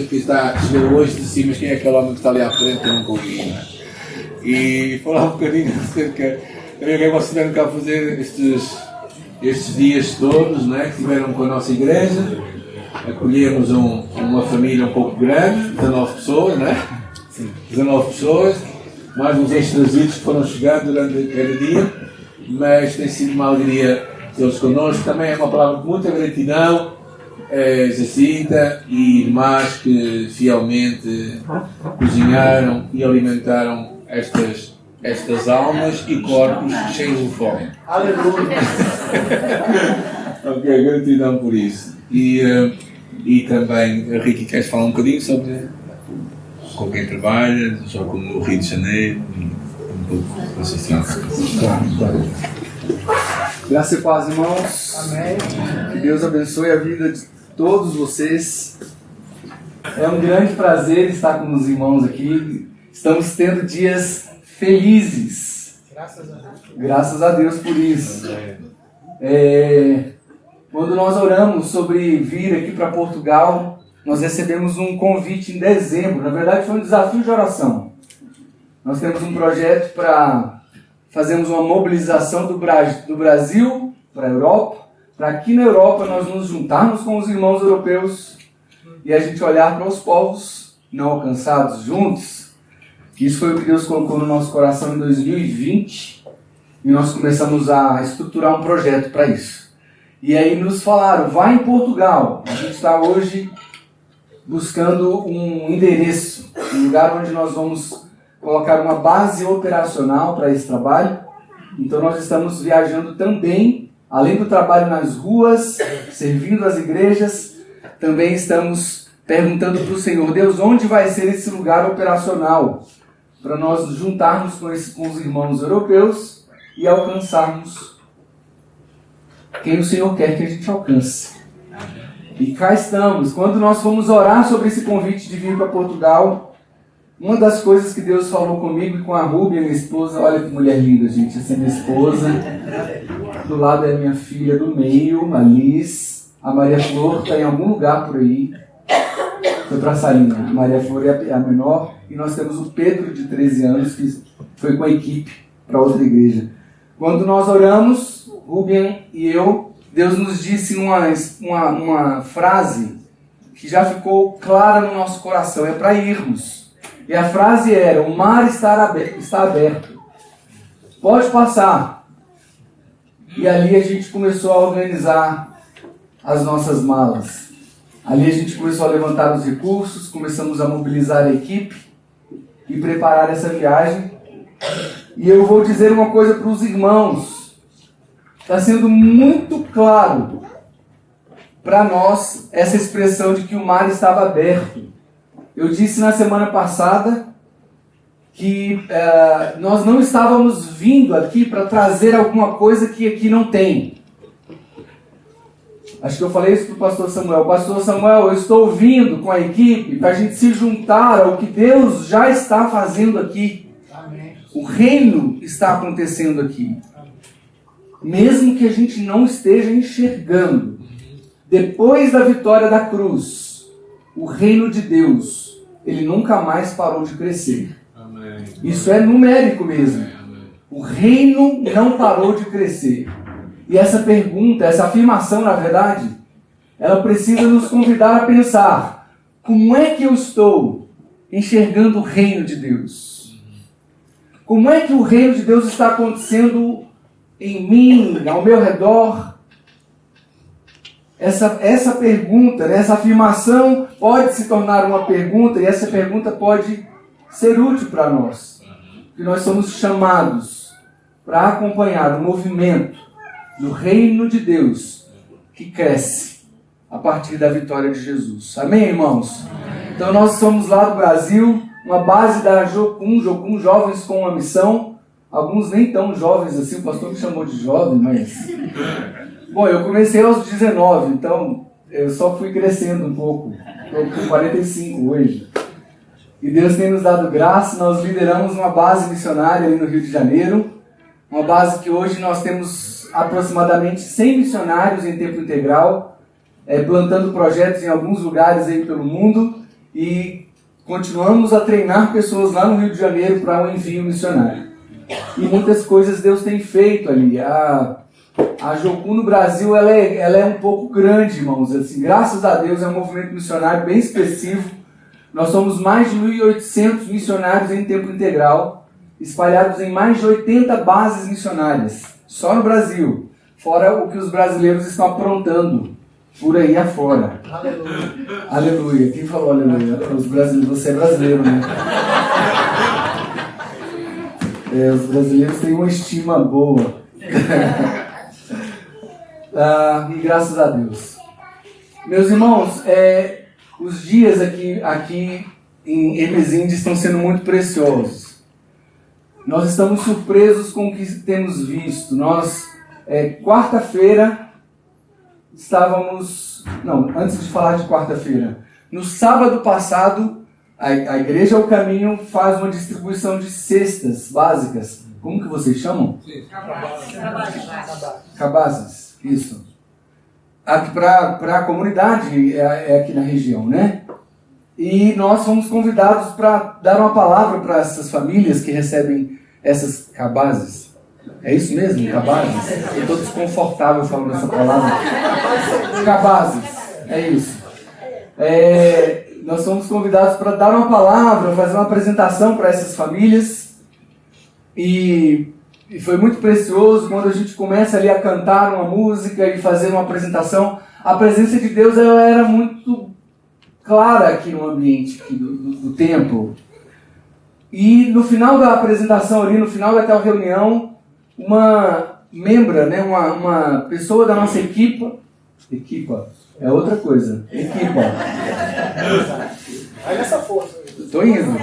que chegou hoje de cima, mas quem é aquele homem que está ali à frente que eu nunca ouvi, não é? E falar um bocadinho acerca também o que é que vocês tiveram cá a fazer estes dias todos, não é? Que tiveram com a nossa igreja. Acolhemos uma família um pouco grande, 19 pessoas, não é? Sim. 19 pessoas, mais uns extrasitos que foram chegando durante cada dia, mas tem sido uma alegria tê-los connosco. Também é uma palavra de muita gratidão. Jacinta e irmãs que fielmente cozinharam e alimentaram estas almas e corpos cheios de fome. Aleluia! Ok, gratidão por isso. E também, Ricky, queres falar um bocadinho sobre com quem trabalha, só como no Rio de Janeiro e um pouco da assistência? Claro. Graças e paz, irmãos. Amém. Que Deus abençoe a vida de todos vocês. É um grande prazer estar com os irmãos aqui. Estamos tendo dias felizes. Graças a Deus por isso. Quando nós oramos sobre vir aqui para Portugal, nós recebemos um convite em dezembro. Na verdade, foi um desafio de oração. Nós temos um projeto para fazermos uma mobilização do Brasil para a Europa, para aqui na Europa nós nos juntarmos com os irmãos europeus e a gente olhar para os povos não alcançados juntos. Isso foi o que Deus colocou no nosso coração em 2020 e nós começamos a estruturar um projeto para isso. E aí nos falaram, vai em Portugal. A gente está hoje buscando um endereço, um lugar onde nós vamos colocar uma base operacional para esse trabalho. Então nós estamos viajando também, além do trabalho nas ruas, servindo as igrejas, também estamos perguntando para o Senhor, Deus, onde vai ser esse lugar operacional? Para nós juntarmos com os irmãos europeus e alcançarmos quem o Senhor quer que a gente alcance. E cá estamos. Quando nós fomos orar sobre esse convite de vir para Portugal, uma das coisas que Deus falou comigo e com a Rúbia, minha esposa, olha que mulher linda, gente, essa é minha esposa. Do lado é minha filha do meio, a Liz. A Maria Flor está em algum lugar por aí. Foi para a salinha. A Maria Flor é a menor. E nós temos o Pedro, de 13 anos, que foi com a equipe para outra igreja. Quando nós oramos, Ruben e eu, Deus nos disse uma frase que já ficou clara no nosso coração. É para irmos. E a frase era, o mar está aberto. Pode passar. E ali a gente começou a organizar as nossas malas. Ali a gente começou a levantar os recursos, começamos a mobilizar a equipe e preparar essa viagem. E eu vou dizer uma coisa para os irmãos. Está sendo muito claro para nós essa expressão de que o mar estava aberto. Eu disse na semana passada que nós não estávamos vindo aqui para trazer alguma coisa que aqui não tem. Acho que eu falei isso para o pastor Samuel. Pastor Samuel, eu estou vindo com a equipe para a gente se juntar ao que Deus já está fazendo aqui. Amém. O reino está acontecendo aqui. Mesmo que a gente não esteja enxergando. Depois da vitória da cruz, o reino de Deus, ele nunca mais parou de crescer. Amém. Isso é numérico mesmo. O reino não parou de crescer. E essa pergunta, essa afirmação, na verdade, ela precisa nos convidar a pensar: como é que eu estou enxergando o reino de Deus? Como é que o reino de Deus está acontecendo em mim, ao meu redor? Essa pergunta, essa afirmação pode se tornar uma pergunta, e essa pergunta pode ser útil para nós. Porque nós somos chamados para acompanhar o movimento do reino de Deus que cresce a partir da vitória de Jesus. Amém, irmãos? Amém. Então nós somos lá do Brasil, uma base da Jocum, Jovens com uma Missão. Alguns nem tão jovens assim, o pastor me chamou de jovem, mas... Bom, eu comecei aos 19, então eu só fui crescendo um pouco. Estou com 45 hoje. E Deus tem nos dado graça, nós lideramos uma base missionária ali no Rio de Janeiro. Uma base que hoje nós temos aproximadamente 100 missionários em tempo integral, plantando projetos em alguns lugares aí pelo mundo. e continuamos a treinar pessoas lá no Rio de Janeiro para um envio missionário. E muitas coisas Deus tem feito ali. A Jocu no Brasil, ela é um pouco grande, irmãos. Assim, graças a Deus é um movimento missionário bem expressivo. Nós somos mais de 1.800 missionários em tempo integral, espalhados em mais de 80 bases missionárias, só no Brasil, fora o que os brasileiros estão aprontando por aí afora. Aleluia. Aleluia. Quem falou aleluia? Os brasileiros. Você é brasileiro, né? Os brasileiros têm uma estima boa. E graças a Deus. Meus irmãos, os dias aqui em Emezinde estão sendo muito preciosos. Nós estamos surpresos com o que temos visto. Nós, quarta-feira, antes de falar de quarta-feira, no sábado passado, a Igreja ao Caminho faz uma distribuição de cestas básicas. Como que vocês chamam? Cabazes. Isso. Aqui para a comunidade, aqui na região, né? E nós fomos convidados para dar uma palavra para essas famílias que recebem essas cabazes. É isso mesmo? Cabazes? Eu estou desconfortável falando essa palavra. Cabazes. É isso. Nós fomos convidados para dar uma palavra, fazer uma apresentação para essas famílias. E foi muito precioso quando a gente começa ali a cantar uma música e fazer uma apresentação. A presença de Deus ela era muito clara aqui no ambiente aqui do templo. E no final da apresentação ali, no final daquela reunião, uma membra, né, uma pessoa da nossa equipa é outra coisa, equipa. Vai nessa força. Estou indo.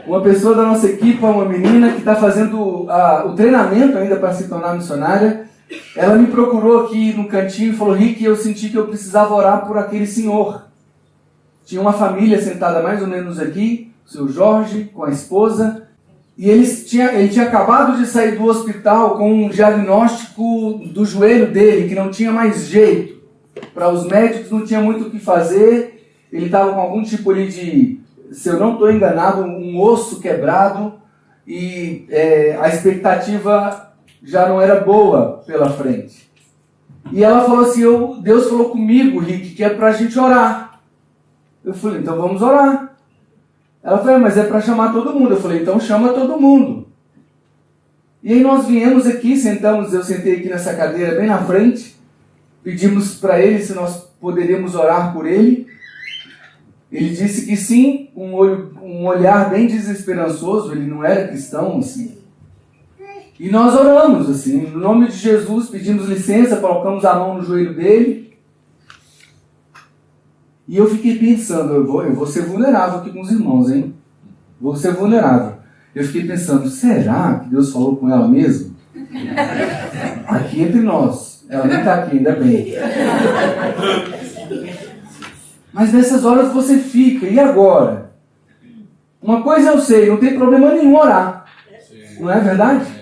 Uma pessoa da nossa equipa, uma menina que está fazendo o treinamento ainda para se tornar missionária, ela me procurou aqui no cantinho e falou: Rick, eu senti que eu precisava orar por aquele senhor. Tinha uma família sentada mais ou menos aqui, o seu Jorge, com a esposa, e ele tinha acabado de sair do hospital com um diagnóstico do joelho dele, que não tinha mais jeito. Para os médicos não tinha muito o que fazer, ele estava com algum tipo ali de, se eu não estou enganado, um osso quebrado, e a expectativa já não era boa pela frente. E ela falou assim: Deus falou comigo, Rick, que é para a gente orar. Eu falei: então vamos orar. Ela falou: mas é para chamar todo mundo. Eu falei: então chama todo mundo. E aí nós viemos aqui, sentamos, eu sentei aqui nessa cadeira bem na frente, pedimos para ele se nós poderíamos orar por ele. Ele disse que sim, um olhar bem desesperançoso, ele não era cristão, assim. E nós oramos, assim, no nome de Jesus, pedimos licença, colocamos a mão no joelho dele. E eu fiquei pensando, eu vou ser vulnerável aqui com os irmãos, hein? Vou ser vulnerável. Eu fiquei pensando: será que Deus falou com ela mesmo? Aqui entre nós. Ela nem está aqui, ainda bem. Mas nessas horas você fica, e agora? Uma coisa eu sei, não tem problema nenhum orar. Não é verdade?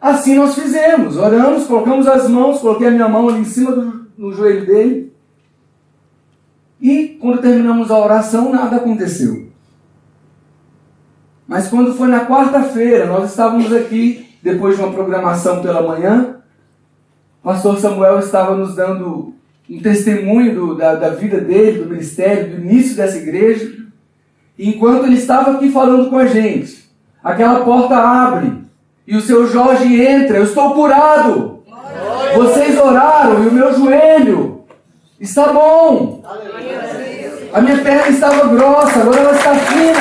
Assim nós fizemos, oramos, colocamos as mãos, coloquei a minha mão ali em cima do joelho dele. E quando terminamos a oração, nada aconteceu. Mas quando foi na quarta-feira, nós estávamos aqui, depois de uma programação pela manhã, o pastor Samuel estava nos dando um testemunho da vida dele, do ministério, do início dessa igreja. E enquanto ele estava aqui falando com a gente, aquela porta abre e o seu Jorge entra: eu estou curado. Vocês oraram e o meu joelho está bom. A minha perna estava grossa, agora ela está fina.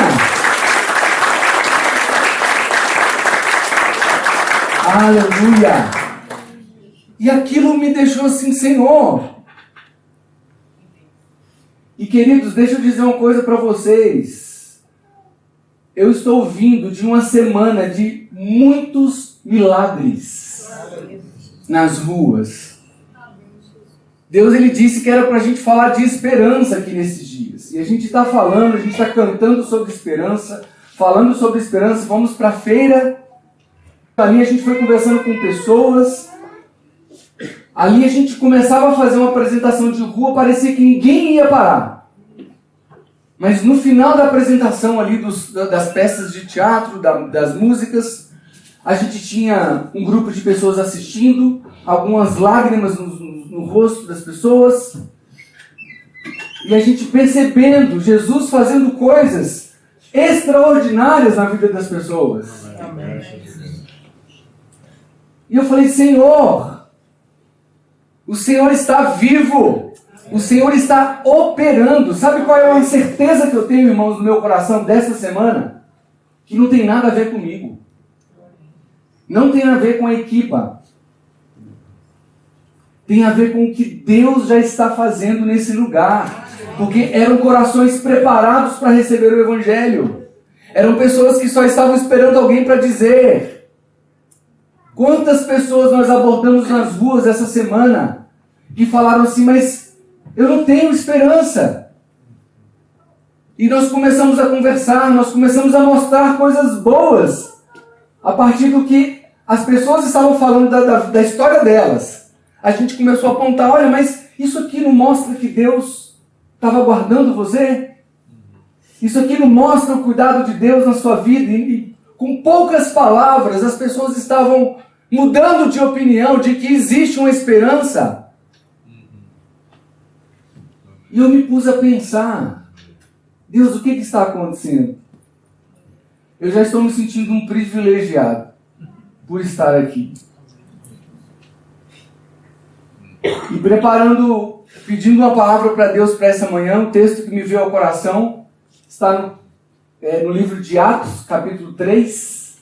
Aleluia! E aquilo me deixou assim: Senhor. E queridos, deixa eu dizer uma coisa para vocês. Eu estou vindo de uma semana de muitos milagres nas ruas. Deus, ele disse que era para a gente falar de esperança aqui nesses dias. E a gente está falando, a gente está cantando sobre esperança, falando sobre esperança. Vamos para a feira. Ali a gente foi conversando com pessoas. Ali a gente começava a fazer uma apresentação de rua, parecia que ninguém ia parar. Mas no final da apresentação ali das peças de teatro, das músicas, a gente tinha um grupo de pessoas assistindo, algumas lágrimas no rosto das pessoas, e a gente percebendo Jesus fazendo coisas extraordinárias na vida das pessoas. Amém. E eu falei, Senhor, o Senhor está vivo, o Senhor está operando. Sabe qual é a certeza que eu tenho, irmãos, no meu coração dessa semana? Que não tem nada a ver comigo. Não tem a ver com a equipa. Tem a ver com o que Deus já está fazendo nesse lugar. Porque eram corações preparados para receber o Evangelho. Eram pessoas que só estavam esperando alguém para dizer. Quantas pessoas nós abordamos nas ruas essa semana que falaram assim, mas eu não tenho esperança. E nós começamos a conversar, nós começamos a mostrar coisas boas a partir do que as pessoas estavam falando da história delas. A gente começou a apontar, olha, mas isso aqui não mostra que Deus estava guardando você? Isso aqui não mostra o cuidado de Deus na sua vida? E com poucas palavras, as pessoas estavam mudando de opinião, de que existe uma esperança. E eu me pus a pensar, Deus, o que está acontecendo? Eu já estou me sentindo um privilegiado por estar aqui. E pedindo uma palavra para Deus para essa manhã, um texto que me veio ao coração, está no livro de Atos, capítulo 3.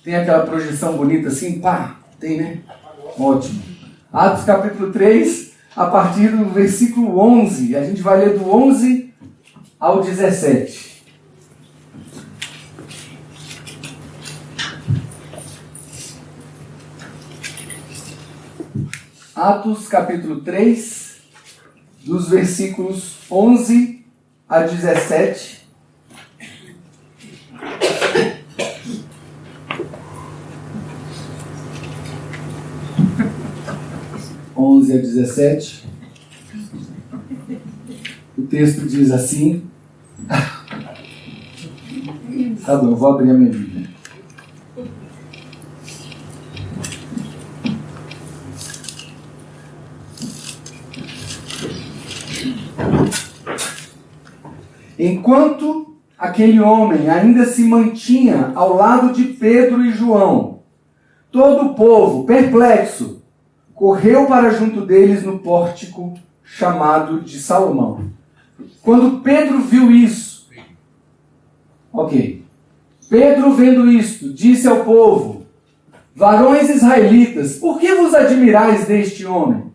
Tem aquela projeção bonita assim, pá, tem, né? Ótimo. Atos, capítulo 3, a partir do versículo 11. A gente vai ler do 11 ao 17. Atos capítulo 3, dos versículos 11 a 17. A 17. O texto diz assim. Tá bom, eu vou abrir a minha Bíblia. Enquanto aquele homem ainda se mantinha ao lado de Pedro e João, todo o povo, perplexo, correu para junto deles no pórtico chamado de Salomão. Quando Pedro viu isso, Pedro vendo isto, disse ao povo, varões israelitas, por que vos admirais deste homem?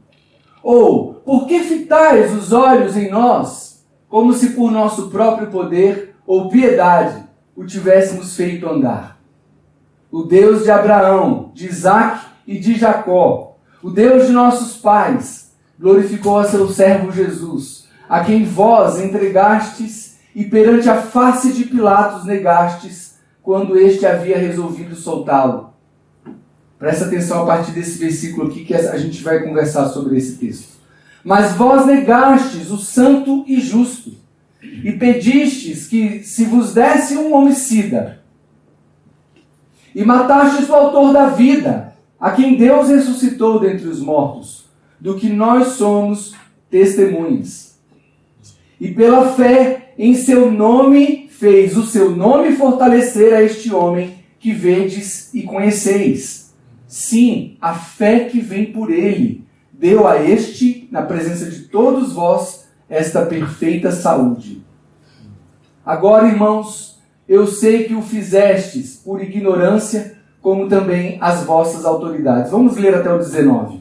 Ou, por que fitais os olhos em nós, como se por nosso próprio poder ou piedade o tivéssemos feito andar? O Deus de Abraão, de Isaque e de Jacó, o Deus de nossos pais, glorificou a seu servo Jesus, a quem vós entregastes e perante a face de Pilatos negastes, quando este havia resolvido soltá-lo. Presta atenção a partir desse versículo aqui que a gente vai conversar sobre esse texto. Mas vós negastes o santo e justo, e pedistes que se vos desse um homicida, e matastes o autor da vida, a quem Deus ressuscitou dentre os mortos, do que nós somos testemunhas. E pela fé em seu nome fez o seu nome fortalecer a este homem que vedes e conheceis. Sim, a fé que vem por ele deu a este, na presença de todos vós, esta perfeita saúde. Agora, irmãos, eu sei que o fizestes por ignorância, como também as vossas autoridades. Vamos ler até o 19.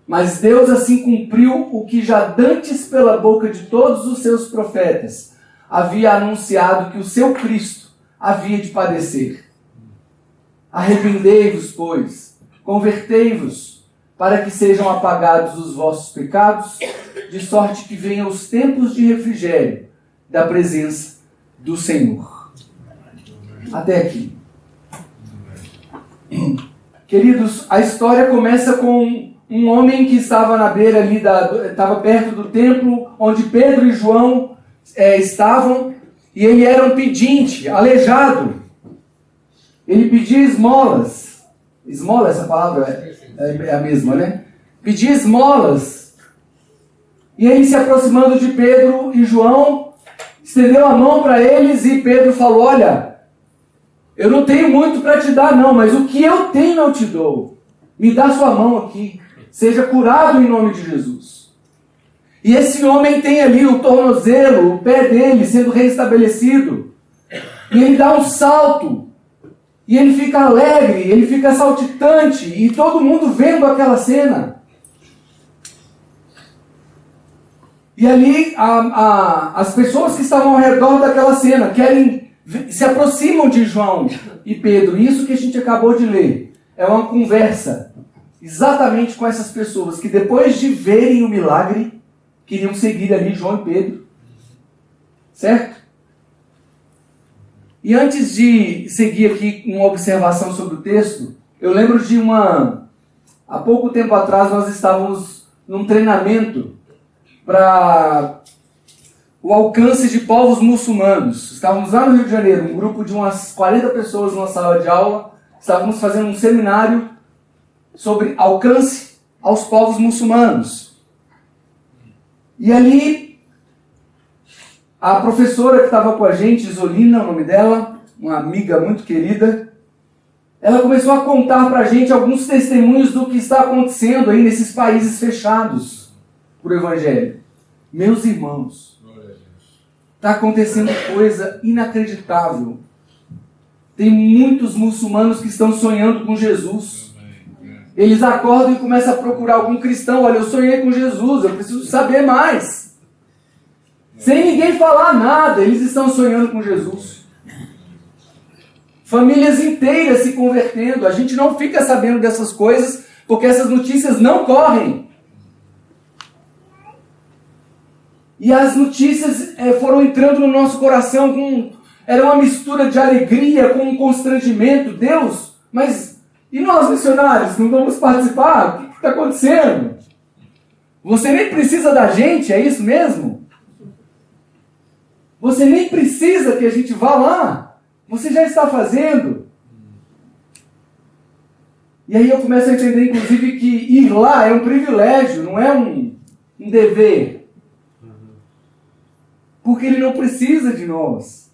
Mas Deus assim cumpriu o que já dantes pela boca de todos os seus profetas havia anunciado, que o seu Cristo havia de padecer. Arrependei-vos, pois, convertei-vos, para que sejam apagados os vossos pecados, de sorte que venham os tempos de refrigério da presença do Senhor. Até aqui. Queridos, a história começa com um homem que estava na beira ali, estava perto do templo, onde Pedro e João estavam, e ele era um pedinte, aleijado. Ele pedia esmolas. Esmola, essa palavra é a mesma, né? Pedia esmolas. E ele, se aproximando de Pedro e João, estendeu a mão para eles e Pedro falou: olha, eu não tenho muito para te dar não, mas o que eu tenho eu te dou. Me dá sua mão aqui. Seja curado em nome de Jesus. E esse homem tem ali o tornozelo, o pé dele sendo restabelecido. E ele dá um salto. E ele fica alegre, ele fica saltitante. E todo mundo vendo aquela cena. E ali as pessoas que estavam ao redor daquela cena se aproximam de João e Pedro. Isso que a gente acabou de ler é uma conversa exatamente com essas pessoas que, depois de verem o milagre, queriam seguir ali João e Pedro. Certo? E antes de seguir aqui uma observação sobre o texto, eu lembro de há pouco tempo atrás nós estávamos num treinamento para o alcance de povos muçulmanos. Estávamos lá no Rio de Janeiro, um grupo de umas 40 pessoas numa sala de aula. Estávamos fazendo um seminário sobre alcance aos povos muçulmanos. E ali, a professora que estava com a gente, Isolina, o nome dela, uma amiga muito querida, ela começou a contar para a gente alguns testemunhos do que está acontecendo aí nesses países fechados por Evangelho. Meus irmãos, está acontecendo coisa inacreditável. Tem muitos muçulmanos que estão sonhando com Jesus. Eles acordam e começam a procurar algum cristão. Olha, eu sonhei com Jesus, eu preciso saber mais. Sem ninguém falar nada, eles estão sonhando com Jesus. Famílias inteiras se convertendo. A gente não fica sabendo dessas coisas porque essas notícias não correm. E as notícias foram entrando no nosso coração era uma mistura de alegria com um constrangimento. Deus, mas e nós missionários, não vamos participar? O que está acontecendo? Você nem precisa da gente, é isso mesmo? Você nem precisa que a gente vá lá. Você já está fazendo. E aí eu começo a entender, inclusive, que ir lá é um privilégio, não é um dever. Porque ele não precisa de nós.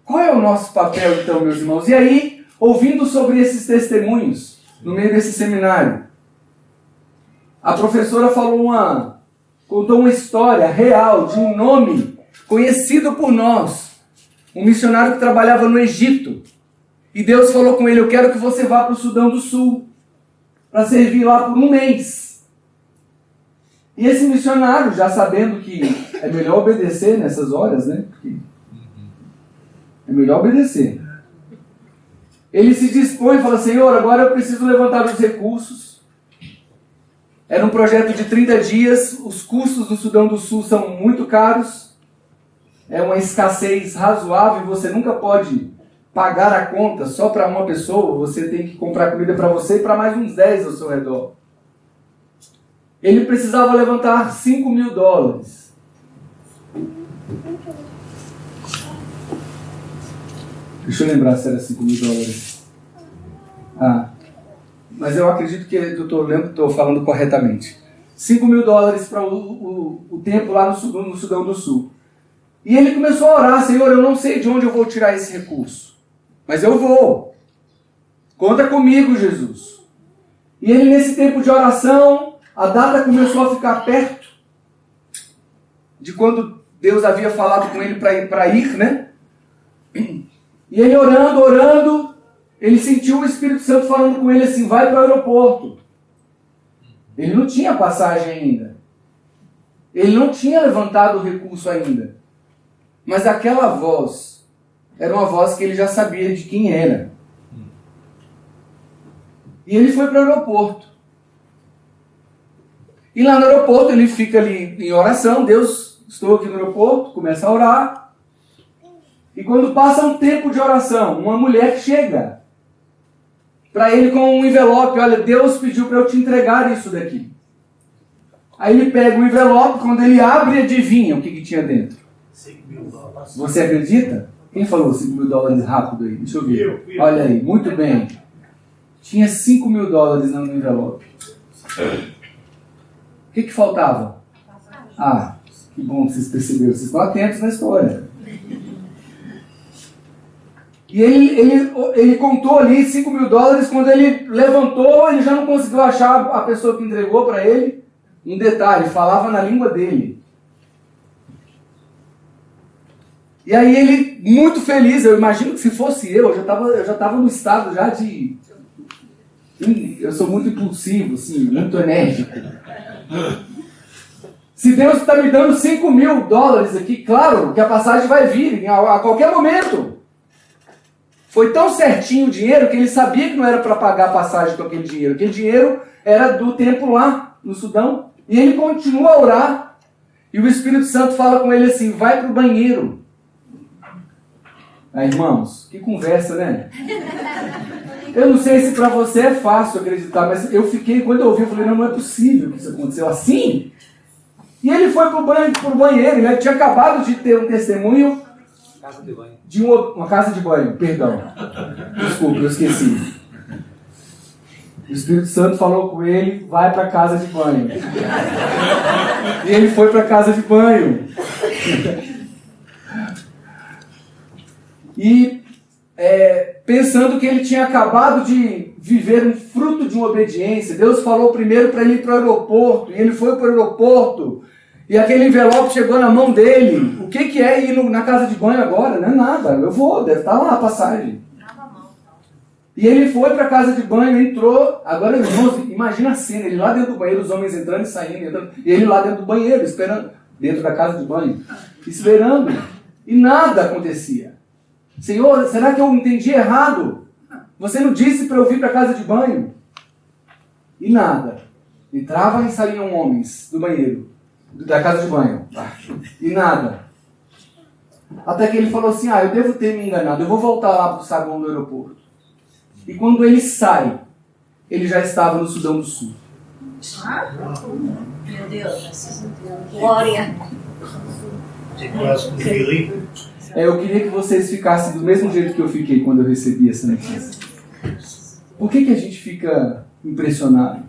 Qual é o nosso papel, então, meus irmãos? E aí, ouvindo sobre esses testemunhos, no meio desse seminário, a professora contou uma história real de um nome conhecido por nós, um missionário que trabalhava no Egito. E Deus falou com ele: eu quero que você vá para o Sudão do Sul, para servir lá por um mês. E esse missionário, já sabendo que é melhor obedecer nessas horas, né? É melhor obedecer. Ele se dispõe e fala: Senhor, agora eu preciso levantar os recursos. Era um projeto de 30 dias, os custos do Sudão do Sul são muito caros. É uma escassez razoável, você nunca pode pagar a conta só para uma pessoa, você tem que comprar comida para você e para mais uns 10 ao seu redor. Ele precisava levantar $5.000. Deixa eu lembrar se era $5.000. Mas eu acredito que estou falando corretamente. $5.000 para o tempo lá no Sudão do Sul. E ele começou a orar: Senhor, eu não sei de onde eu vou tirar esse recurso, mas eu vou. Conta comigo, Jesus. E ele, nesse tempo de oração, a data começou a ficar perto de quando Deus havia falado com ele para ir, né? E ele orando, ele sentiu o Espírito Santo falando com ele assim: vai para o aeroporto. Ele não tinha passagem ainda. Ele não tinha levantado o recurso ainda. Mas aquela voz era uma voz que ele já sabia de quem era. E ele foi para o aeroporto. E lá no aeroporto ele fica ali em oração: Deus, estou aqui no aeroporto, começa a orar. E quando passa um tempo de oração, uma mulher chega para ele com um envelope. Olha, Deus pediu para eu te entregar isso daqui. Aí ele pega o envelope, quando ele abre, adivinha o que tinha dentro. $5.000. Você acredita? Quem falou $5.000 rápido aí? Deixa eu ver. Olha aí, muito bem. Tinha $5.000 no envelope. O que faltava? Ah, que bom que vocês perceberam. Vocês estão atentos na história. E ele contou ali $5.000. Quando ele levantou, ele já não conseguiu achar a pessoa que entregou para ele. Um detalhe, falava na língua dele. E aí ele, muito feliz, eu imagino que se fosse eu já estava no estado já de... Eu sou muito impulsivo, assim, muito enérgico. Se Deus está me dando $5.000 aqui, claro que a passagem vai vir a qualquer momento. Foi tão certinho o dinheiro que ele sabia que não era para pagar a passagem com aquele dinheiro. Aquele dinheiro era do templo lá no Sudão. E ele continua a orar. E o Espírito Santo fala com ele assim, vai para o banheiro. Aí, irmãos, que conversa, né? Eu não sei se para você é fácil acreditar, mas eu fiquei, quando eu ouvi, eu falei, não é possível que isso aconteceu assim. E ele foi para o banheiro, ele tinha acabado de ter um testemunho de uma casa de banho, perdão. Desculpa, eu esqueci. O Espírito Santo falou com ele, vai para a casa de banho. E ele foi para a casa de banho. E pensando que ele tinha acabado de viver um fruto de uma obediência, Deus falou primeiro para ele ir para o aeroporto, e ele foi para o aeroporto, e aquele envelope chegou na mão dele. O que é ir na casa de banho agora? Não é nada, eu vou, deve estar lá a passagem. E ele foi para a casa de banho, entrou. Agora, irmãos, imagina a cena, ele lá dentro do banheiro, os homens entrando e saindo, e ele lá dentro do banheiro, esperando, dentro da casa de banho, esperando, e nada acontecia. Senhor, será que eu entendi errado? Você não disse para eu vir para a casa de banho? E nada. Entravam e saíam homens do banheiro, da casa de banho. E nada. Até que ele falou assim, eu devo ter me enganado, eu vou voltar lá para o saguão do aeroporto. E quando ele sai, ele já estava no Sudão do Sul. Meu Deus, glória. Eu queria que vocês ficassem do mesmo jeito que eu fiquei quando eu recebi essa notícia. Por que a gente fica impressionado?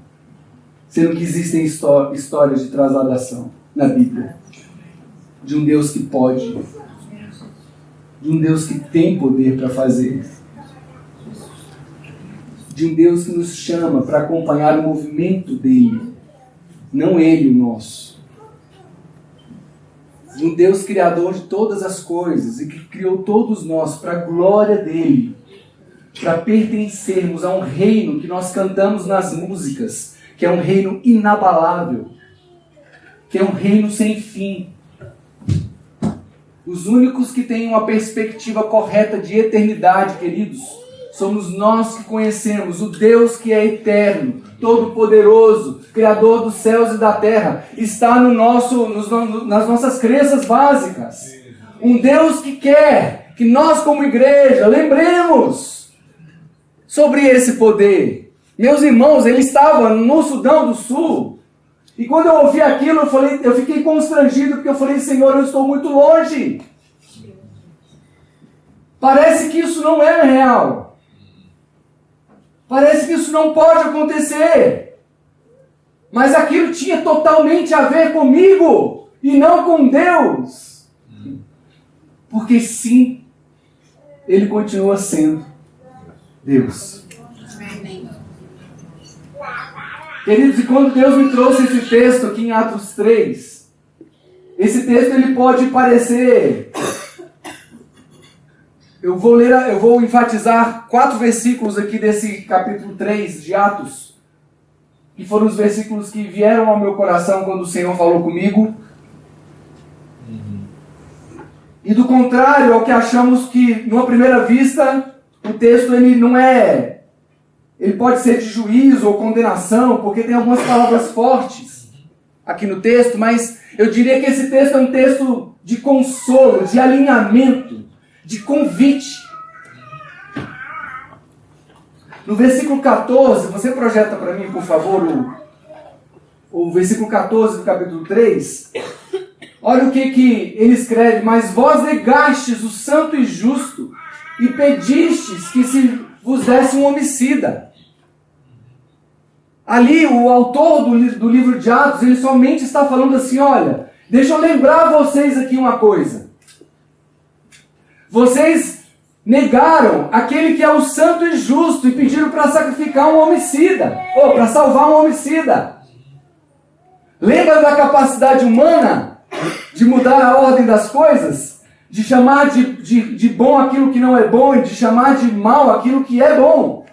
Sendo que existem histórias de transladação na Bíblia. De um Deus que pode. De um Deus que tem poder para fazer. De um Deus que nos chama para acompanhar o movimento dele, não ele o nosso. De um Deus criador de todas as coisas e que criou todos nós para a glória dele, para pertencermos a um reino que nós cantamos nas músicas, que é um reino inabalável, que é um reino sem fim. Os únicos que têm uma perspectiva correta de eternidade, queridos, somos nós que conhecemos o Deus que é eterno, todo-poderoso, Criador dos céus e da terra. Está nas nossas crenças básicas. Um Deus que quer que nós como igreja lembremos sobre esse poder. Meus irmãos, ele estava no Sudão do Sul. E quando eu ouvi aquilo, eu fiquei constrangido, porque eu falei, Senhor, eu estou muito longe. Parece que isso não é real. Parece que isso não pode acontecer. Mas aquilo tinha totalmente a ver comigo e não com Deus. Porque sim, ele continua sendo Deus. Queridos, e quando Deus me trouxe esse texto aqui em Atos 3, esse texto ele pode parecer... Eu vou enfatizar 4 versículos aqui desse capítulo 3 de Atos, que foram os versículos que vieram ao meu coração quando o Senhor falou comigo. E do contrário ao que achamos que, numa primeira vista, o texto ele não é... Ele pode ser de juízo ou condenação, porque tem algumas palavras fortes aqui no texto, mas eu diria que esse texto é um texto de consolo, de alinhamento, de convite. No versículo 14, você projeta para mim, por favor, o versículo 14 do capítulo 3. Olha o que ele escreve. Mas vós negastes o santo e justo e pedistes que se vos desse um homicida. Ali, o autor do livro de Atos, ele somente está falando assim, olha, deixa eu lembrar vocês aqui uma coisa. Vocês negaram aquele que é o santo e justo e pediram para sacrificar um homicida, ou para salvar um homicida. Lembra da capacidade humana de mudar a ordem das coisas? De chamar de bom aquilo que não é bom e de chamar de mal aquilo que é bom.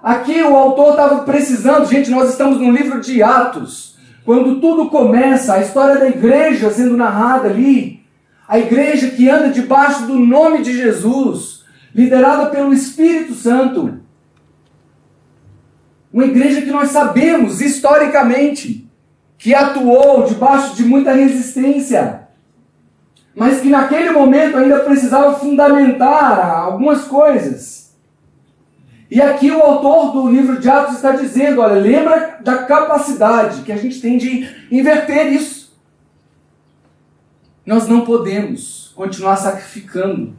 Aqui o autor estava precisando, gente, nós estamos no livro de Atos, quando tudo começa, a história da igreja sendo narrada ali, a igreja que anda debaixo do nome de Jesus, liderada pelo Espírito Santo. Uma igreja que nós sabemos, historicamente, que atuou debaixo de muita resistência, mas que naquele momento ainda precisava fundamentar algumas coisas. E aqui o autor do livro de Atos está dizendo, olha, lembra da capacidade que a gente tem de inverter isso. Nós não podemos continuar sacrificando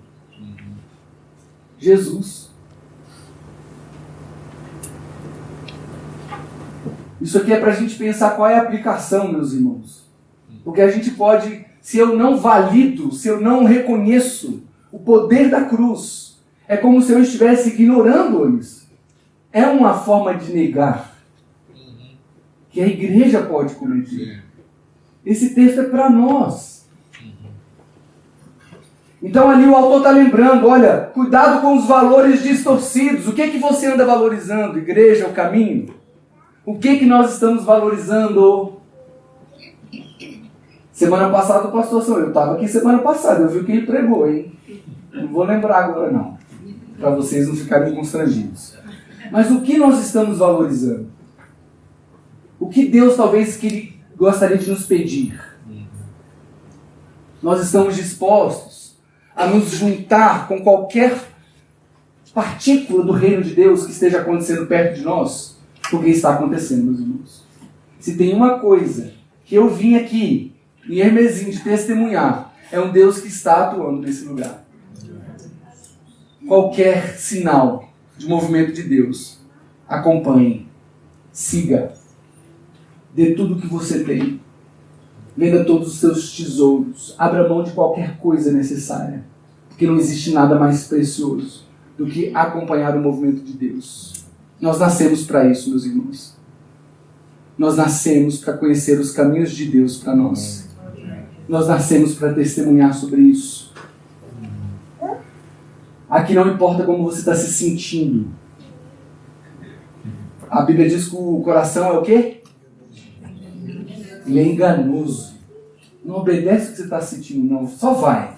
Jesus. Isso aqui é para a gente pensar qual é a aplicação, meus irmãos. Porque a gente pode, se eu não valido, se eu não reconheço o poder da cruz, é como se eu estivesse ignorando isso. É uma forma de negar que a igreja pode cometer. Esse texto é para nós. Então ali o autor está lembrando, olha, cuidado com os valores distorcidos. O que você anda valorizando? Igreja, o caminho? O que nós estamos valorizando? Semana passada o pastor Samuel, eu estava aqui semana passada, eu vi o que ele pregou, hein? Não vou lembrar agora não, para vocês não ficarem constrangidos. Mas o que nós estamos valorizando? O que Deus talvez gostaria de nos pedir? Nós estamos dispostos a nos juntar com qualquer partícula do reino de Deus que esteja acontecendo perto de nós? Porque está acontecendo, meus irmãos. Se tem uma coisa que eu vim aqui em Hermesim de testemunhar, é um Deus que está atuando nesse lugar. Qualquer sinal de movimento de Deus, acompanhe, siga, dê tudo o que você tem, venda todos os seus tesouros, abra mão de qualquer coisa necessária, porque não existe nada mais precioso do que acompanhar o movimento de Deus. Nós nascemos para isso, meus irmãos. Nós nascemos para conhecer os caminhos de Deus para nós. Nós nascemos para testemunhar sobre isso. Aqui não importa como você está se sentindo. A Bíblia diz que o coração é o quê? Ele é enganoso. Não obedece o que você está sentindo, não. Só vai.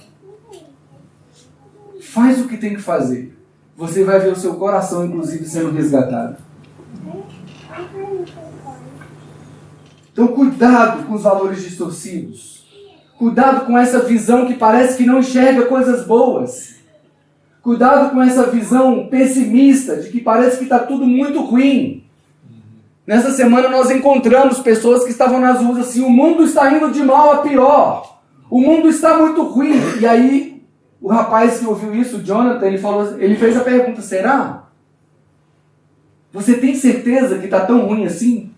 Faz o que tem que fazer. Você vai ver o seu coração, inclusive, sendo resgatado. Então, cuidado com os valores distorcidos. Cuidado com essa visão que parece que não enxerga coisas boas. Cuidado com essa visão pessimista de que parece que está tudo muito ruim. Nessa semana nós encontramos pessoas que estavam nas ruas assim, o mundo está indo de mal a pior. O mundo está muito ruim. E aí, o rapaz que ouviu isso, o Jonathan, ele fez a pergunta, será? Você tem certeza que está tão ruim assim?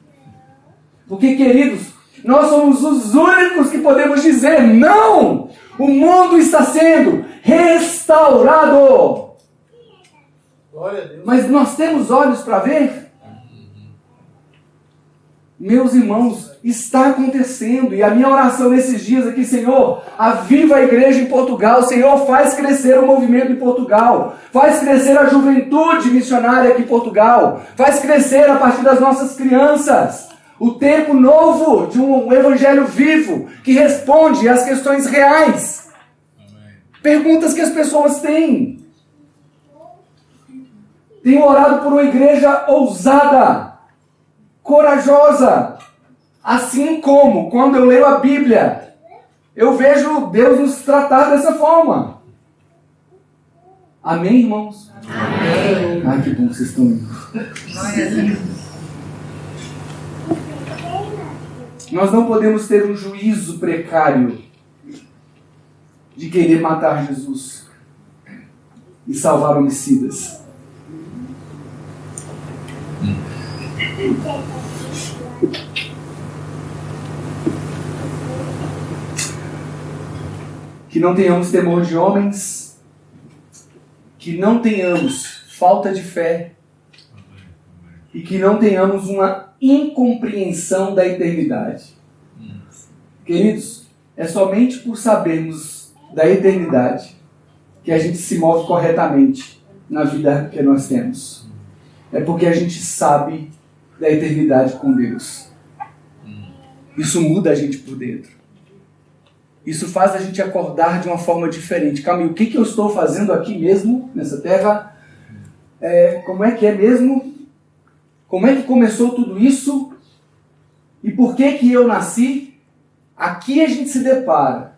Porque, queridos, nós somos os únicos que podemos dizer, não! O mundo está sendo restaurado. Glória a Deus. Mas nós temos olhos para ver? Meus irmãos, está acontecendo. E a minha oração nesses dias aqui, Senhor, aviva a igreja em Portugal. Senhor, faz crescer o movimento em Portugal. Faz crescer a juventude missionária aqui em Portugal. Faz crescer a partir das nossas crianças o tempo novo de um evangelho vivo que responde às questões reais. Amém. Perguntas que as pessoas têm. Tenho orado por uma igreja ousada, corajosa, assim como quando eu leio a Bíblia, eu vejo Deus nos tratar dessa forma. Amém, irmãos? Amém. Ai, que bom que vocês estão indo. Nós não podemos ter um juízo precário de querer matar Jesus e salvar homicidas. Que não tenhamos temor de homens, que não tenhamos falta de fé e que não tenhamos uma incompreensão da eternidade. Queridos, é somente por sabermos da eternidade que a gente se move corretamente na vida que nós temos. É porque a gente sabe da eternidade com Deus. Isso muda a gente por dentro. Isso faz a gente acordar de uma forma diferente. Calma, o que eu estou fazendo aqui mesmo, nessa terra? Como é que é mesmo? Como é que começou tudo isso? E por que eu nasci? Aqui a gente se depara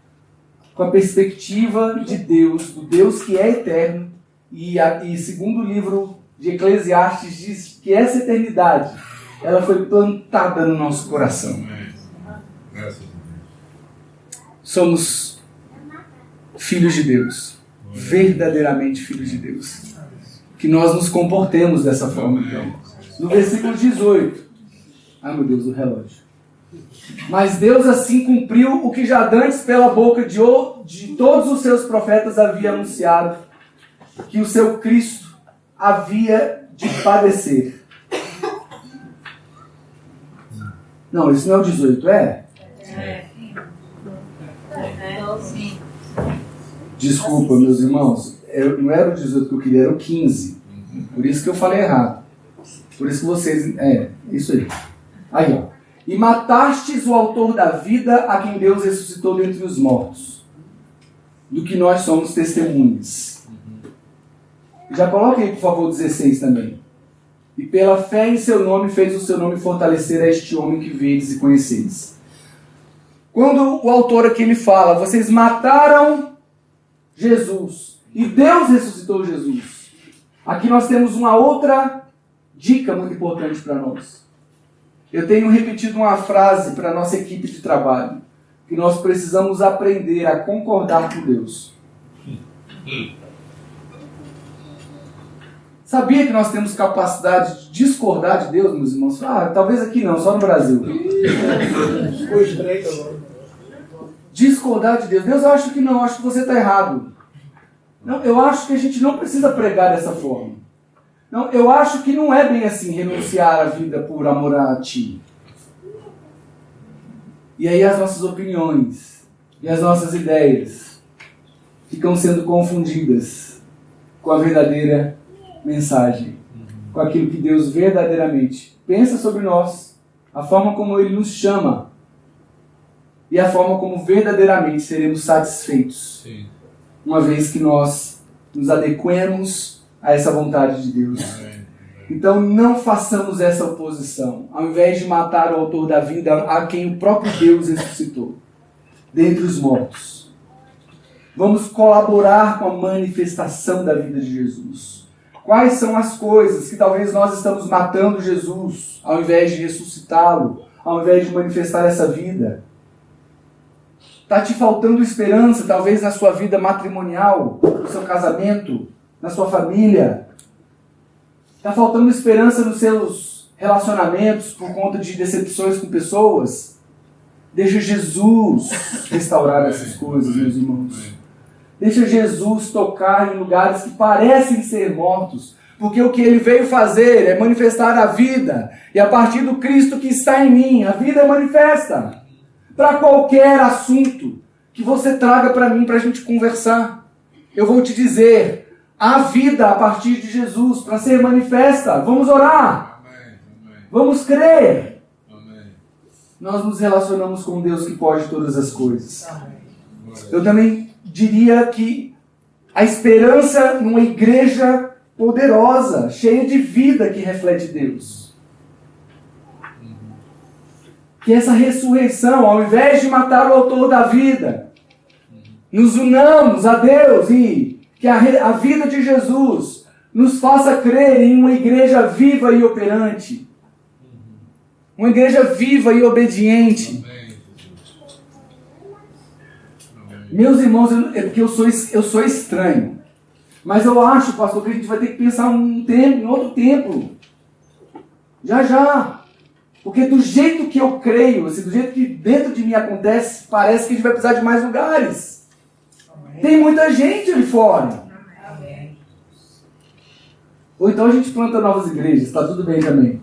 com a perspectiva de Deus, do Deus que é eterno. E segundo o livro de Eclesiastes diz que essa eternidade, ela foi plantada no nosso coração. Somos filhos de Deus, verdadeiramente filhos de Deus. Que nós nos comportemos dessa forma, então. No versículo 18. Ai, meu Deus, o relógio. Mas Deus assim cumpriu o que já dantes pela boca de todos os seus profetas havia anunciado, que o seu Cristo havia de padecer. Não, isso não é o 18, é? Sim. Desculpa, meus irmãos, não era o 18 que eu queria, era o 15. Por isso que eu falei errado. Por isso que vocês... isso aí. Aí, ó. E matastes o autor da vida, a quem Deus ressuscitou dentre os mortos, do que nós somos testemunhas. Já coloque aí, por favor, 16 também. E pela fé em seu nome, fez o seu nome fortalecer a este homem que vedes e conheceis. Quando o autor aqui ele fala, vocês mataram Jesus e Deus ressuscitou Jesus. Aqui nós temos uma outra dica muito importante para nós. Eu tenho repetido uma frase para a nossa equipe de trabalho, que nós precisamos aprender a concordar com Deus. Sabia que nós temos capacidade de discordar de Deus, meus irmãos? Talvez aqui não, só no Brasil. Ficou estreito agora. Discordar de Deus. Deus, eu acho que não, acho que você está errado. Não, eu acho que a gente não precisa pregar dessa forma. Não, eu acho que não é bem assim renunciar a vida por amor a ti. E aí as nossas opiniões e as nossas ideias ficam sendo confundidas com a verdadeira mensagem, com aquilo que Deus verdadeiramente pensa sobre nós, a forma como Ele nos chama e a forma como verdadeiramente seremos satisfeitos. Sim. Uma vez que nós nos adequemos a essa vontade de Deus. Então não façamos essa oposição. Ao invés de matar o autor da vida, a quem o próprio Deus ressuscitou dentre os mortos, vamos colaborar com a manifestação da vida de Jesus. Quais são as coisas que talvez nós estamos matando Jesus, ao invés de ressuscitá-lo, ao invés de manifestar essa vida? Está te faltando esperança, talvez na sua vida matrimonial, no seu casamento, na sua família. Está faltando esperança nos seus relacionamentos por conta de decepções com pessoas. Deixa Jesus restaurar essas coisas, meus irmãos. Deixa Jesus tocar em lugares que parecem ser mortos, porque o que Ele veio fazer é manifestar a vida, e a partir do Cristo que está em mim, a vida é manifesta. Para qualquer assunto que você traga para mim, para a gente conversar, eu vou te dizer, há vida a partir de Jesus para ser manifesta. Vamos orar. Amém. Vamos crer. Amém. Nós nos relacionamos com Deus que pode todas as coisas. Amém. Eu também diria que a esperança numa igreja poderosa, cheia de vida que reflete Deus. Que essa ressurreição, ao invés de matar o autor da vida, nos unamos a Deus e que a vida de Jesus nos faça crer em uma igreja viva e operante. Uma igreja viva e obediente. Meus irmãos, é porque eu sou estranho. Mas eu acho, pastor, que a gente vai ter que pensar em outro tempo. Já. Porque do jeito que eu creio, assim, do jeito que dentro de mim acontece, parece que a gente vai precisar de mais lugares. Tem muita gente ali fora. Ou então a gente planta novas igrejas, está tudo bem também.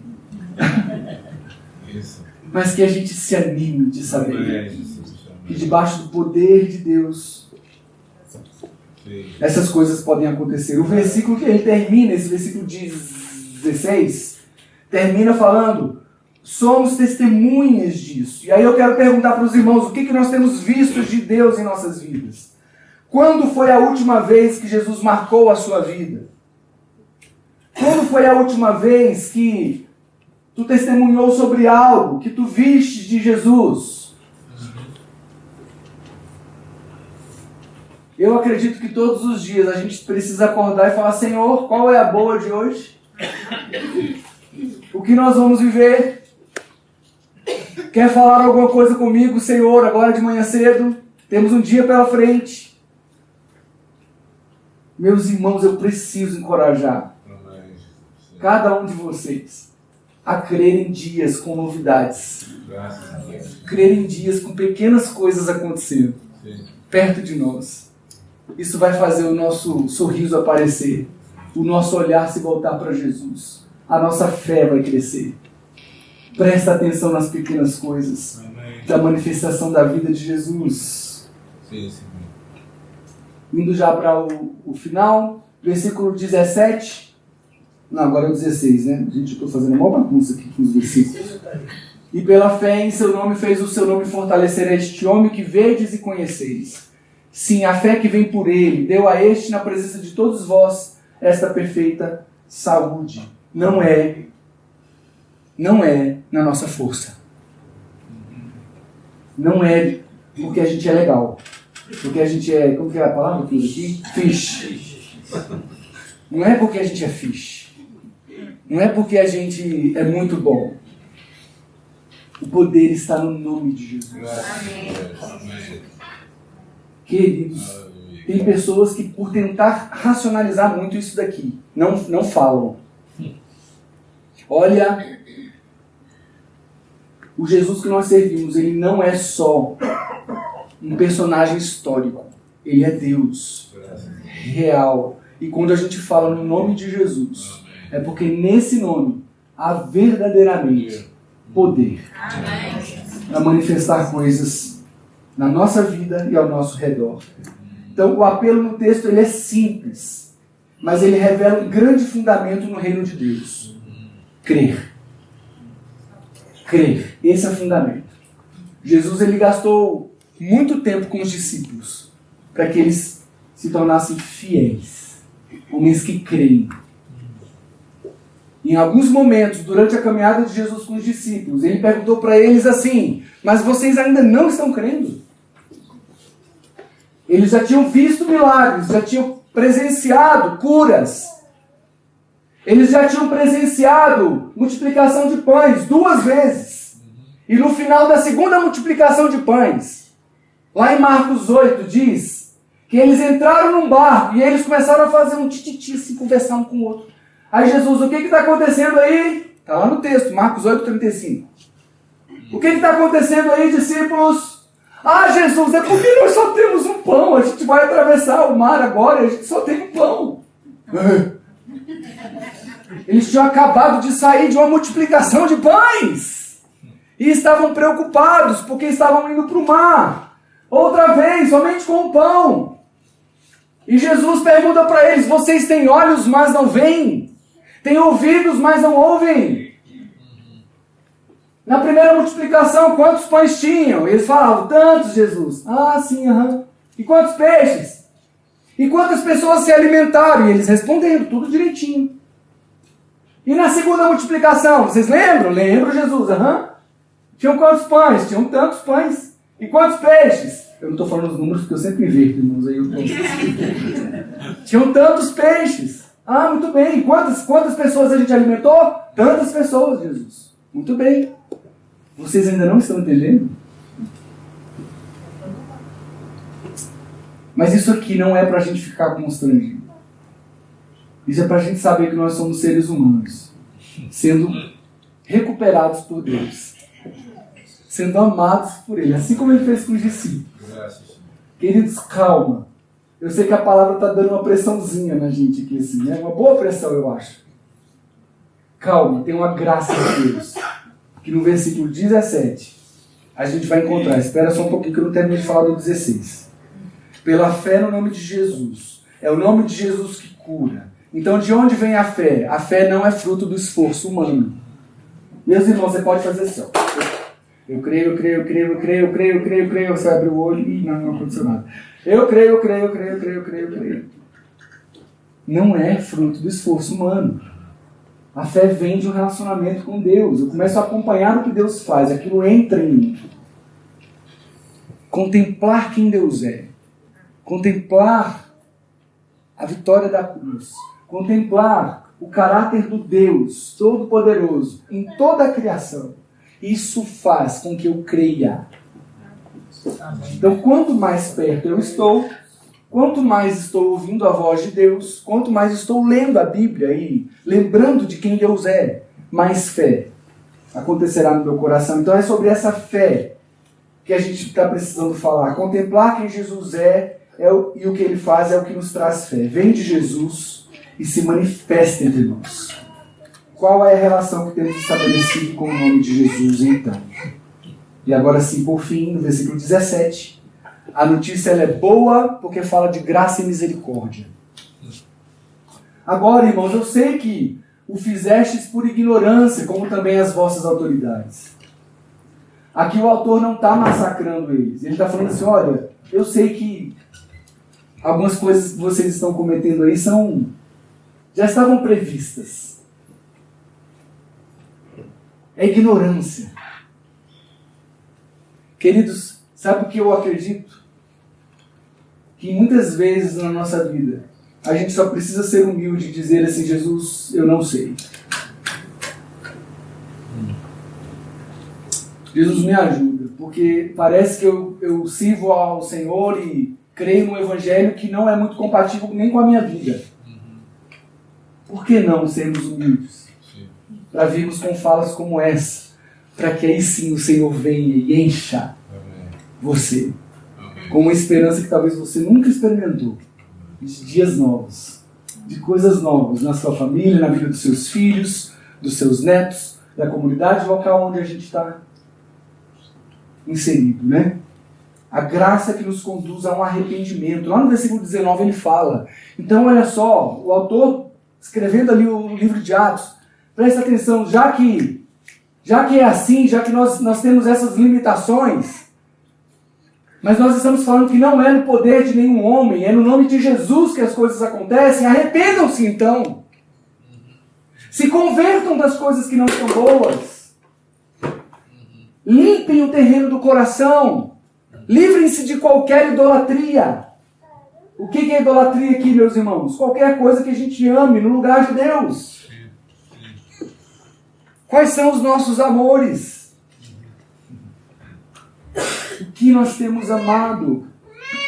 Mas que a gente se anime de saber que debaixo do poder de Deus essas coisas podem acontecer. O versículo que ele termina, esse versículo 16, termina falando: somos testemunhas disso. E aí eu quero perguntar para os irmãos, o que nós temos visto de Deus em nossas vidas? Quando foi a última vez que Jesus marcou a sua vida? Quando foi a última vez que tu testemunhou sobre algo que tu viste de Jesus? Eu acredito que todos os dias a gente precisa acordar e falar: Senhor, qual é a boa de hoje? O que nós vamos viver? Quer falar alguma coisa comigo, Senhor, agora de manhã cedo? Temos um dia pela frente. Meus irmãos, eu preciso encorajar cada um de vocês a crer em dias com novidades. Crer em dias com pequenas coisas acontecendo perto de nós. Isso vai fazer o nosso sorriso aparecer, o nosso olhar se voltar para Jesus. A nossa fé vai crescer. Presta atenção nas pequenas coisas da manifestação da vida de Jesus. Indo já para o final, versículo 17. Não, agora é o 16, né? Gente, eu estou fazendo uma bagunça aqui com os versículos. E pela fé em seu nome fez o seu nome fortalecer este homem que vedes e conheceis. Sim, a fé que vem por ele deu a este, na presença de todos vós, esta perfeita saúde. Não é na nossa força. Não é porque a gente é legal. Porque a gente é, como que é a palavra que eu uso aqui? Fish. Não é porque a gente é fish. Não é porque a gente é muito bom. O poder está no nome de Jesus. Amém. Queridos, tem pessoas que, por tentar racionalizar muito isso daqui, não falam. Olha, o Jesus que nós servimos, ele não é só um personagem histórico. Ele é Deus real. E quando a gente fala no nome de Jesus, é porque nesse nome há verdadeiramente poder para manifestar coisas na nossa vida e ao nosso redor. Então o apelo no texto ele é simples, mas ele revela um grande fundamento no reino de Deus. Crer. Crer. Esse é o fundamento. Jesus ele gastou muito tempo com os discípulos para que eles se tornassem fiéis, homens que creem. Em alguns momentos, durante a caminhada de Jesus com os discípulos, ele perguntou para eles assim: mas vocês ainda não estão crendo? Eles já tinham visto milagres, já tinham presenciado curas. Eles já tinham presenciado multiplicação de pães 2 vezes. E no final da segunda multiplicação de pães, lá em Marcos 8, diz que eles entraram num barco e eles começaram a fazer um tititi, assim, conversar um com o outro. Aí Jesus, o que está acontecendo aí? Está lá no texto, Marcos 8, 35. O que está acontecendo aí, discípulos? Ah, Jesus, é porque nós só temos um pão. A gente vai atravessar o mar agora e a gente só tem um pão. Eles tinham acabado de sair de uma multiplicação de pães. E estavam preocupados porque estavam indo para o mar. Outra vez, somente com o pão. E Jesus pergunta para eles: vocês têm olhos, mas não veem? Têm ouvidos, mas não ouvem? Na primeira multiplicação, quantos pães tinham? Eles falavam: tantos, Jesus. Ah, sim, aham. E quantos peixes? E quantas pessoas se alimentaram? E eles responderam, tudo direitinho. E na segunda multiplicação, vocês lembram? Lembro, Jesus, aham. Tinham quantos pães? Tinham tantos pães. E quantos peixes? Eu não estou falando os números porque eu sempre inverto, irmãos. Aí eu tô... Tinham tantos peixes. Ah, muito bem. Quantas pessoas a gente alimentou? Tantas pessoas, Jesus. Muito bem. Vocês ainda não estão entendendo? Mas isso aqui não é para a gente ficar constrangido. Isso é para a gente saber que nós somos seres humanos, sendo recuperados por Deus, sendo amados por Ele, assim como Ele fez com os discípulos. Queridos, calma. Eu sei que a palavra está dando uma pressãozinha na gente aqui, assim, né? Uma boa pressão, eu acho. Calma, tem uma graça de Deus. Que no versículo 17, a gente vai encontrar. Espera só um pouquinho que eu não terminei de falar do 16. Pela fé no nome de Jesus. É o nome de Jesus que cura. Então, de onde vem a fé? A fé não é fruto do esforço humano. Meus irmãos, você pode fazer assim, ó. Eu creio. Você abre o olho e não aconteceu nada. Eu creio. Não é fruto do esforço humano. A fé vem de um relacionamento com Deus. Eu começo a acompanhar o que Deus faz. Aquilo entra em mim. Contemplar quem Deus é. Contemplar a vitória da cruz. Contemplar o caráter do Deus Todo-Poderoso em toda a criação. Isso faz com que eu creia. Então, quanto mais perto eu estou, quanto mais estou ouvindo a voz de Deus, quanto mais estou lendo a Bíblia e lembrando de quem Deus é, mais fé acontecerá no meu coração. Então é sobre essa fé que a gente está precisando falar. Contemplar quem Jesus e o que Ele faz é o que nos traz fé. Vem de Jesus e se manifesta entre nós. Qual é a relação que temos estabelecido com o nome de Jesus, então? E agora sim, por fim, no versículo 17, a notícia ela é boa porque fala de graça e misericórdia. Agora, irmãos, eu sei que o fizestes por ignorância, como também as vossas autoridades. Aqui o autor não está massacrando eles. Ele está falando assim, olha, eu sei que algumas coisas que vocês estão cometendo aí já estavam previstas. É ignorância. Queridos, sabe o que eu acredito? Que muitas vezes na nossa vida, a gente só precisa ser humilde e dizer assim, Jesus, eu não sei. Jesus me ajuda, porque parece que eu sirvo ao Senhor e creio no Evangelho que não é muito compatível nem com a minha vida. Por que não sermos humildes? Para virmos com falas como essa, para que aí sim o Senhor venha e encha você com uma esperança que talvez você nunca experimentou, de dias novos, de coisas novas na sua família, na vida dos seus filhos, dos seus netos, da comunidade local onde a gente está inserido, né? A graça que nos conduz a um arrependimento. Lá no versículo 19 ele fala. Então olha só, o autor escrevendo ali o livro de Atos, presta atenção, já que é assim, já que nós temos essas limitações, mas nós estamos falando que não é no poder de nenhum homem, é no nome de Jesus que as coisas acontecem. Arrependam-se então. Se convertam das coisas que não são boas. Limpem o terreno do coração. Livrem-se de qualquer idolatria. O que é idolatria aqui, meus irmãos? Qualquer coisa que a gente ame no lugar de Deus. Quais são os nossos amores? O que nós temos amado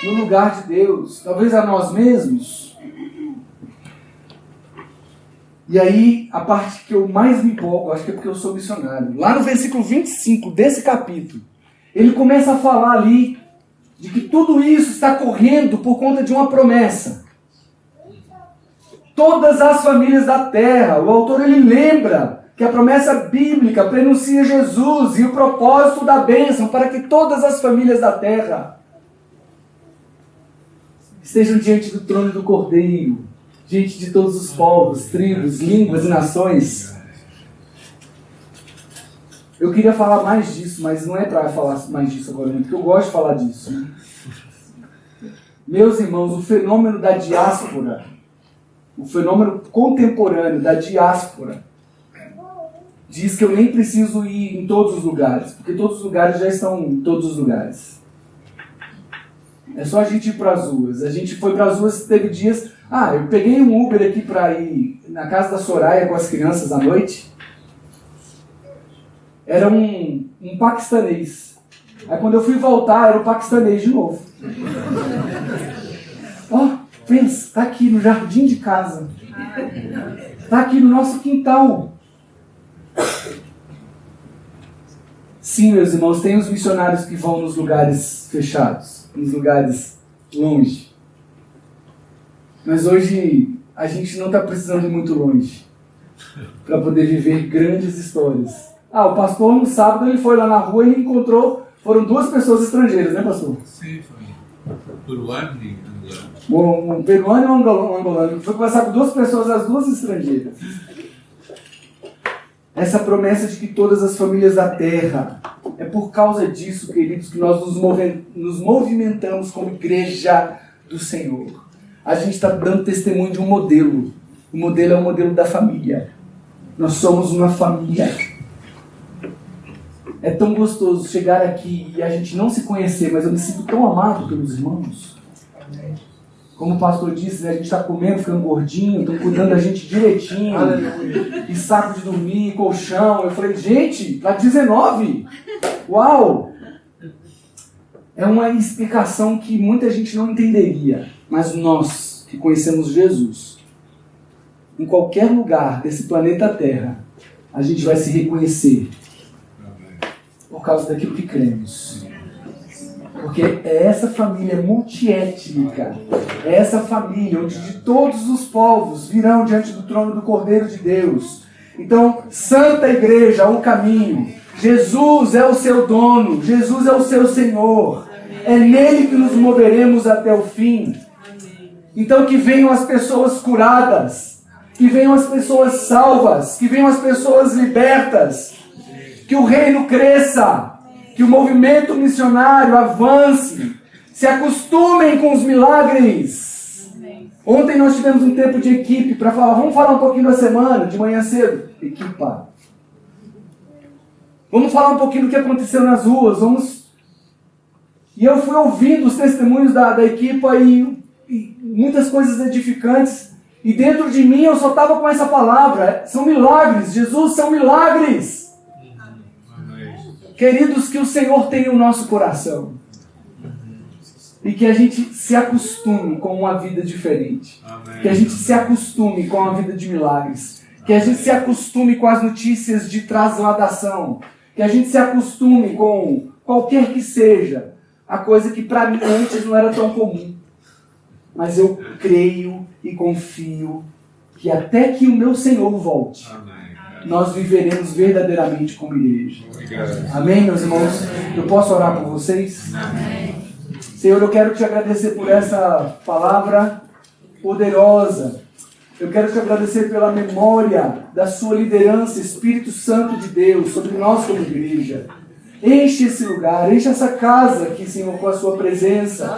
no lugar de Deus? Talvez a nós mesmos. E aí, a parte que eu mais me empolgo, acho que é porque eu sou missionário. Lá no versículo 25 desse capítulo, ele começa a falar ali de que tudo isso está correndo por conta de uma promessa. Todas as famílias da terra, o autor ele lembra que a promessa bíblica prenuncia Jesus e o propósito da bênção para que todas as famílias da terra estejam diante do trono do Cordeiro, diante de todos os povos, tribos, línguas e nações. Eu queria falar mais disso, mas não é para falar mais disso agora, porque eu gosto de falar disso. Meus irmãos, o fenômeno da diáspora, o fenômeno contemporâneo da diáspora, diz que eu nem preciso ir em todos os lugares, porque todos os lugares já estão em todos os lugares. É só a gente ir para as ruas. A gente foi para as ruas, teve dias... eu peguei um Uber aqui para ir na casa da Soraya com as crianças à noite. Era um paquistanês. Aí quando eu fui voltar, era o paquistanês de novo. Pensa, tá aqui no jardim de casa. Tá aqui no nosso quintal. Sim, meus irmãos, tem os missionários que vão nos lugares fechados, nos lugares longe. Mas hoje a gente não está precisando ir muito longe para poder viver grandes histórias. O pastor no sábado ele foi lá na rua e ele encontrou, foram 2 pessoas estrangeiras, né, pastor? Sim, foi. Peruano e angolano. Um peruano e um angolano. Foi conversar com 2 pessoas, as 2 estrangeiras. Essa promessa de que todas as famílias da terra, é por causa disso, queridos, que nós nos movimentamos como igreja do Senhor. A gente está dando testemunho de um modelo. O modelo é o modelo da família. Nós somos uma família. É tão gostoso chegar aqui e a gente não se conhecer, mas eu me sinto tão amado pelos irmãos. Como o pastor disse, né, a gente está comendo, ficando gordinho, estão cuidando da gente direitinho. E saco de dormir, colchão. Eu falei, gente, tá 19. Uau! É uma explicação que muita gente não entenderia. Mas nós, que conhecemos Jesus, em qualquer lugar desse planeta Terra, a gente vai se reconhecer por causa daquilo que cremos. Porque é essa família multiétnica, é essa família onde de todos os povos virão diante do trono do Cordeiro de Deus. Então, Santa Igreja, o caminho. Jesus é o seu dono, Jesus é o seu Senhor. É nele que nos moveremos até o fim. Então que venham as pessoas curadas, que venham as pessoas salvas, que venham as pessoas libertas, que o reino cresça, que o movimento missionário avance, se acostumem com os milagres. Ontem nós tivemos um tempo de equipe para falar, vamos falar um pouquinho da semana, de manhã cedo. Equipa. Vamos falar um pouquinho do que aconteceu nas ruas, E eu fui ouvindo os testemunhos da equipa e muitas coisas edificantes. E dentro de mim eu só estava com essa palavra. São milagres. Jesus, são milagres. Queridos, que o Senhor tenha o nosso coração. E que a gente se acostume com uma vida diferente. Que a gente se acostume com uma vida de milagres. Que a gente se acostume com as notícias de transladação. Que a gente se acostume com qualquer que seja a coisa que para mim antes não era tão comum. Mas eu creio e confio que até que o meu Senhor volte, nós viveremos verdadeiramente como igreja. Amém, meus irmãos? Eu posso orar por vocês? Amém. Senhor, eu quero te agradecer por essa palavra poderosa. Eu quero te agradecer pela memória da sua liderança, Espírito Santo de Deus, sobre nós como igreja. Enche esse lugar, enche essa casa aqui, Senhor, com a sua presença.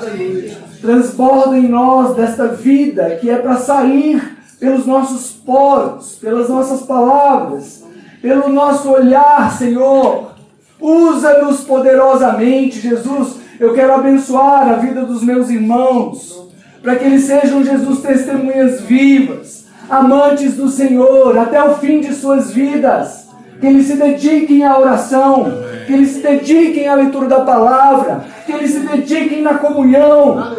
Transborda em nós desta vida que é para sair pelos nossos poros, pelas nossas palavras, pelo nosso olhar, Senhor. Usa-nos poderosamente, Jesus. Eu quero abençoar a vida dos meus irmãos, para que eles sejam, Jesus, testemunhas vivas, amantes do Senhor, até o fim de suas vidas. Que eles se dediquem à oração, que eles se dediquem à leitura da palavra, que eles se dediquem na comunhão.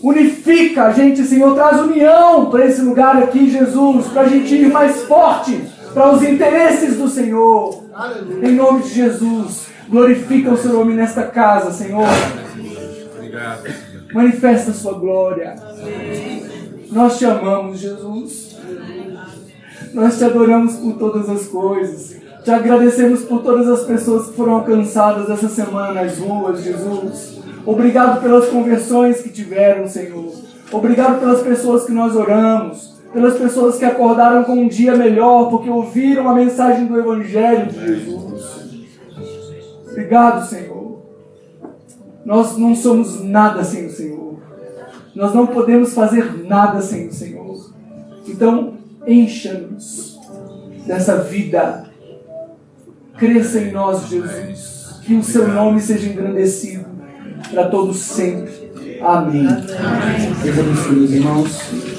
Unifica a gente, Senhor, traz união para esse lugar aqui, Jesus, para a gente ir mais forte para os interesses do Senhor. Em nome de Jesus, glorifica o seu nome nesta casa, Senhor. Manifesta a sua glória. Nós te amamos, Jesus. Nós te adoramos por todas as coisas. Te agradecemos por todas as pessoas que foram alcançadas essa semana nas ruas, Jesus. Obrigado pelas conversões que tiveram, Senhor. Obrigado pelas pessoas que nós oramos. Pelas pessoas que acordaram com um dia melhor porque ouviram a mensagem do Evangelho de Jesus. Obrigado, Senhor. Nós não somos nada sem o Senhor. Nós não podemos fazer nada sem o Senhor. Então, encha-nos dessa vida Cresça em nós, Jesus. Que o seu nome seja engrandecido para todos sempre. Amém. Deus abençoe, irmãos.